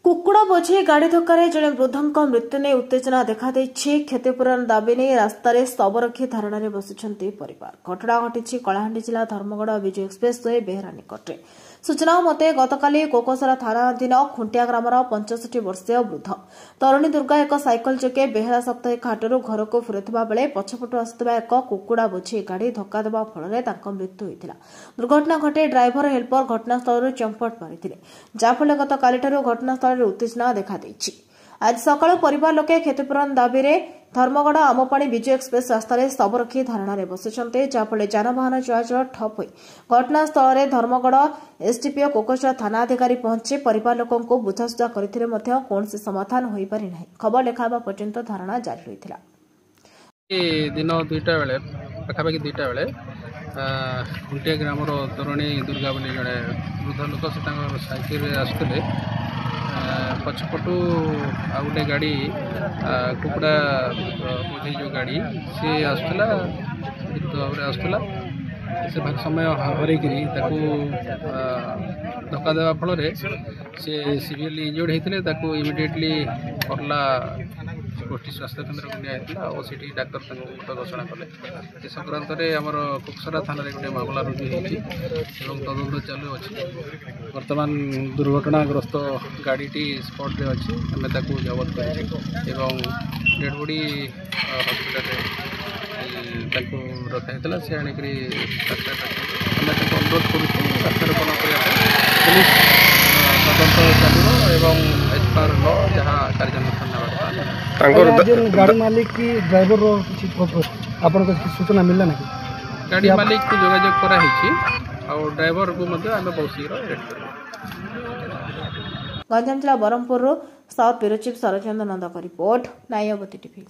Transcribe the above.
କୁକୁଡ଼ା ବୋଝେଇ ଗାଡ଼ି ଧକ୍କାରେ ଜଣେ ବୃଦ୍ଧଙ୍କ ମୃତ୍ୟୁ ନେଇ ଉତ୍ତେଜନା ଦେଖାଦେଇଛି। କ୍ଷତିପୂରଣ ଦାବି ନେଇ ରାସ୍ତାରେ ଶବ ରଖି ଧାରଣାରେ ବସିଛନ୍ତି ପରିବାର। ଘଟଣା ଘଟିଛି କଳାହାଣ୍ଡି ଜିଲ୍ଲା ଧର୍ମଗଡ଼ ବିଜୁ ଏକ୍ସପ୍ରେସ୍ ୱେ ବେହେରା ନିକଟରେ। ସୂଚନା ମତେ ଗତକାଲି କୋକସରା ଥାନାଧୀନ ଖୁଣ୍ଟିଆ ଗ୍ରାମର 65 ବର୍ଷୀୟ ବୃଦ୍ଧ ତରୁଣୀ ଦୁର୍ଗା ଏକ ସାଇକେଲ ଯୋଗେ ବେହେରା ସାପ୍ତାହିକ ହାଟରୁ ଘରକୁ ଫେରୁଥିବା ବେଳେ ପଛପଟୁ ଆସୁଥିବା ଏକ କୁକୁଡ଼ା ବୋଝେଇ ଗାଡ଼ି ଧକ୍କା ଦେବା ଫଳରେ ତାଙ୍କ ମୃତ୍ୟୁ ହୋଇଥିଲା। ଦୁର୍ଘଟଣା ଘଟି ଡ୍ରାଇଭର ହେଲ୍ପର ଘଟଣାସ୍ଥଳରୁ ଚମ୍ପଟ ମାରିଥିଲେ, ଯାହାଫଳରେ ଗତକାଲିଠାରୁ ଘଟଣାସ୍ଥଳରେ ଉତ୍ତେଜନା ଦେଖାଦେଇଛି। ଆଜି ସକାଳୁ ପରିବାର ଲୋକେ କ୍ଷତିପୂରଣ ଦାବିରେ ଧର୍ମଗଡ଼ ଆମପାଣି ବିଜୁ ଏକ୍ସପ୍ରେସ୍ ରାସ୍ତାରେ ଶବ ରଖି ଧାରଣାରେ ବସିଛନ୍ତି, ଯାହାଫଳରେ ଯାନବାହନ ଚଳାଚଳ ଠପ୍ ହୋଇ ଘଟଣାସ୍ଥଳରେ ଧର୍ମଗଡ଼ ଏସ୍ଡିପିଓ କୋକସରା ଥାନା ଅଧିକାରୀ ପହଞ୍ଚି ପରିବାର ଲୋକଙ୍କୁ ବୁଝାସୁଝା କରିଥିଲେ ମଧ୍ୟ କୌଣସି ସମାଧାନ ହୋଇପାରି ନାହିଁ। ଖବର ଲେଖାହେବା ପର୍ଯ୍ୟନ୍ତ ଧାରଣା ଜାରି ରହିଥିଲା। दिन 2टा बेले पाखापाखि 2टा बेले खुंटिया ग्रामर तरुणी दुर्गा बोली जड़े वृद्ध लोक से साइकेल आसुले पछपटू आ गए गाड़ी कुकुड़ा बोझे जो गाड़ी सी आसला आसला से भाग समय हरकरी धक्का देवा फल सी सीवियरली इंजर्ड होते इमिडिएटली करला गोष्ठी स्वास्थ्य केन्द्र को निया और सीटी डाक्तर मृत घोषणा कले। ए संक्रांत में आमर कोकसरा थाना गोटे मामला रुजु होती तदंत चालू अच्छी। बर्तमान दुर्घटनाग्रस्त गाड़ीटी स्पॉट रे अच्छी आम जबत कर डेड बॉडी हॉस्पिटल रखा सी आणिक अनुरोध करूँ पुलिस तदंत चलो एवं एज पर ल जहाँ कार्यानुष्ठान गाड़ी मालिक की ड्राइवर आपन सूचना मिलला ना गाड़ी मालिक को जोगाजोग करा और ड्राइवर को आम बहुत शीघ्र रेड कर। गंजाम जिला Brahmapur south bureau chief Sharatchandra नंद का रिपोर्ट नायवती टीवी।